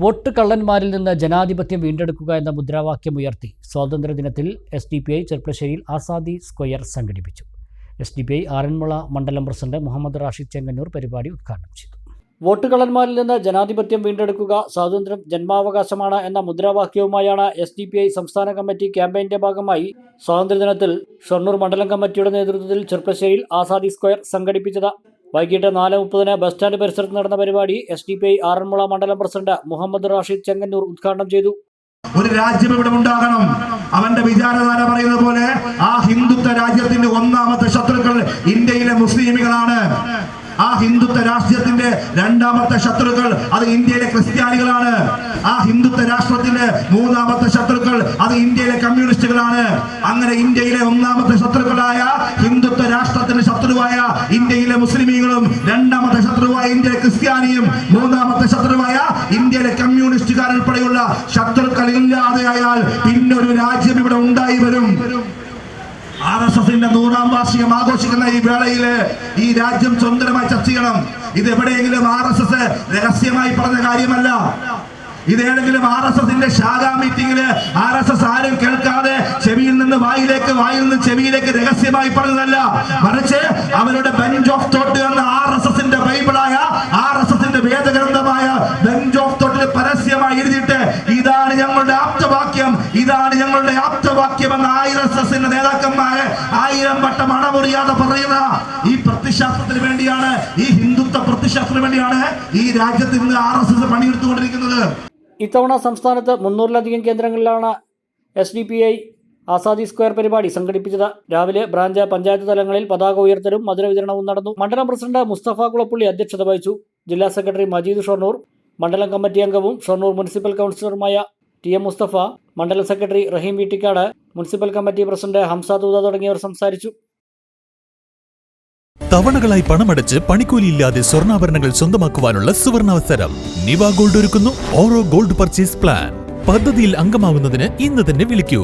Vote കള്ളന്മാരിൽ നിന്ന് ജനാധിപത്യം വീണ്ടെടുക്കുക എന്ന മുദ്രാവാക്യമുയർത്തി സ്വാതന്ത്ര്യദിനത്തിൽ SDPI ചെർപ്പളശ്ശേരിയിൽ ആസാദി സ്ക്വയർ സംഘടിപ്പിച്ചു. SDPI ആറന്മുള മണ്ഡലം പ്രസിഡന്റ് മുഹമ്മദ് റാഷിദ് ചെങ്ങന്നൂർ പരിപാടി ഉദ്ഘാടനം ചെയ്തു. വോട്ട് കള്ളന്മാരിൽ നിന്ന് ജനാധിപത്യം വീണ്ടെടുക്കുക, സ്വാതന്ത്ര്യം ജന്മാവകാശമാണ് എന്ന മുദ്രാവാക്യവുമായാണ് SDPI സംസ്ഥാന കമ്മിറ്റി ക്യാമ്പയിന്റെ ഭാഗമായി സ്വാതന്ത്ര്യദിനത്തിൽ ഷൊർണൂർ മണ്ഡലം കമ്മിറ്റിയുടെ നേതൃത്വത്തിൽ ചെർപ്പളശ്ശേരിയിൽ ആസാദി സ്ക്വയർ സംഘടിപ്പിച്ചത്. വൈകിട്ട് 4:30 ബസ് സ്റ്റാൻഡ് പരിസരത്ത് നടന്ന പരിപാടി SDPI ആറന്മുള മണ്ഡലം പ്രസിഡന്റ് മുഹമ്മദ് റാഷിദ് ചെങ്ങന്നൂർ ഉദ്ഘാടനം ചെയ്തു. ഒരു രാജ്യം ഇവിടെ ഉണ്ടാകണം. അവന്റെ വിചാരധാര പറയുന്നത് പോലെ ആ ഹിന്ദുത്വ രാജ്യത്തിന്റെ ഒന്നാമത്തെ ശത്രുക്കൾ ഇന്ത്യയിലെ മുസ്ലിമുകളാണ്. ആ ഹിന്ദുത്വ രാഷ്ട്രത്തിന്റെ രണ്ടാമത്തെ ശത്രുക്കൾ അത് ഇന്ത്യയിലെ ക്രിസ്ത്യാനികളാണ്. ആ ഹിന്ദുത്വ രാഷ്ട്രത്തിന്റെ മൂന്നാമത്തെ ശത്രുക്കൾ അത് ഇന്ത്യയിലെ കമ്മ്യൂണിസ്റ്റുകളാണ്. അങ്ങനെ ഇന്ത്യയിലെ ഒന്നാമത്തെ ശത്രുക്കളായ ഹിന്ദുത്വ രാഷ്ട്രത്തിന്റെ ശത്രുവായ ഇന്ത്യയിലെ മുസ്ലിമീങ്ങളും, രണ്ടാമത്തെ ശത്രുവായ ഇന്ത്യയിലെ ക്രിസ്ത്യാനിയും, മൂന്നാമത്തെ ശത്രുവായ ഇന്ത്യയിലെ കമ്മ്യൂണിസ്റ്റുകാർ ഉൾപ്പെടെയുള്ള ശത്രുക്കൾ ഇല്ലാതെയായാൽ പിന്നെ ഒരു രാജ്യം ഇവിടെ ഉണ്ടായി വരും. RSSന്റെ 100ാം വാർഷികം ആഘോഷിക്കുന്ന ഈ വേളയിൽ ഈ രാജ്യം സ്വന്തമായി ചർച്ച ചെയ്യണം. ഇത് എവിടെയെങ്കിലും RSS രഹസ്യമായി പറഞ്ഞ കാര്യമല്ല. ഇതേതെങ്കിലും RSSന്റെ ശാഖാ മീറ്റിംഗില് RSS ആരും കേൾക്കാതെ ചെവിയിൽ നിന്ന് വായിലേക്ക്, വായിൽ നിന്ന് ചെവിയിലേക്ക് രഹസ്യമായി പറഞ്ഞതല്ല. മറിച്ച് അവരുടെ ബെഞ്ച് ഓഫ് തോട്ട് എന്ന RSSന്റെ ബൈബിളായ RSSന്റെ വേദഗ്രന്ഥമായ ബെഞ്ച് ഓഫ് തോട്ടിൽ പരസ്യമായി എഴുതിയിട്ട് ഇതാണ് ഞങ്ങളുടെ ആപ്തവാക്യം, ഇതാണ് ഞങ്ങളുടെ ആപ്തവാക്യം എന്ന RSSന്റെ നേതാക്കന്മാരെ 1000 വട്ടം അണമുറിയാതെ പറയുന്ന ഈ പ്രത്യശാസ്ത്രത്തിന് വേണ്ടിയാണ്, ഈ ഹിന്ദുത്വ പ്രത്യശാസ്ത്രത്തിന് വേണ്ടിയാണ് ഈ രാജ്യത്ത് ഇന്ന് RSS പണിയെടുത്തുകൊണ്ടിരിക്കുന്നത്. ഇത്തവണ സംസ്ഥാനത്ത് 300-ലധികം കേന്ദ്രങ്ങളിലാണ് SDPI ആസാദി സ്ക്വയർ പരിപാടി സംഘടിപ്പിച്ചത്. രാവിലെ ബ്രാഞ്ച്, പഞ്ചായത്ത് തലങ്ങളിൽ പതാക ഉയർത്തലും മധുര വിതരണവും നടന്നു. മണ്ഡലം പ്രസിഡന്റ് മുസ്തഫ കുളപ്പുള്ളി അധ്യക്ഷത വഹിച്ചു. ജില്ലാ സെക്രട്ടറി മജീദ് ഷൊർണൂർ, മണ്ഡലം കമ്മിറ്റി അംഗവും ഷൊർണൂർ മുനിസിപ്പൽ കൗൺസിലറുമായ TM മുസ്തഫ, മണ്ഡലം secretary Raheem Veettikkad, municipal committee president Hamza Thootha തുടങ്ങിയവർ സംസാരിച്ചു. തവണകളായി പണമടച്ച് പണിക്കൂലിയില്ലാതെ സ്വർണ്ണാഭരണങ്ങൾ സ്വന്തമാക്കുവാനുള്ള സുവർണാവസരം നിവ ഗോൾഡ് ഒരുക്കുന്നു ഓരോ ഗോൾഡ് പർച്ചേസ് പ്ലാൻ. പദ്ധതിയിൽ അംഗമാവുന്നതിന് ഇന്ന് തന്നെ വിളിക്കൂ.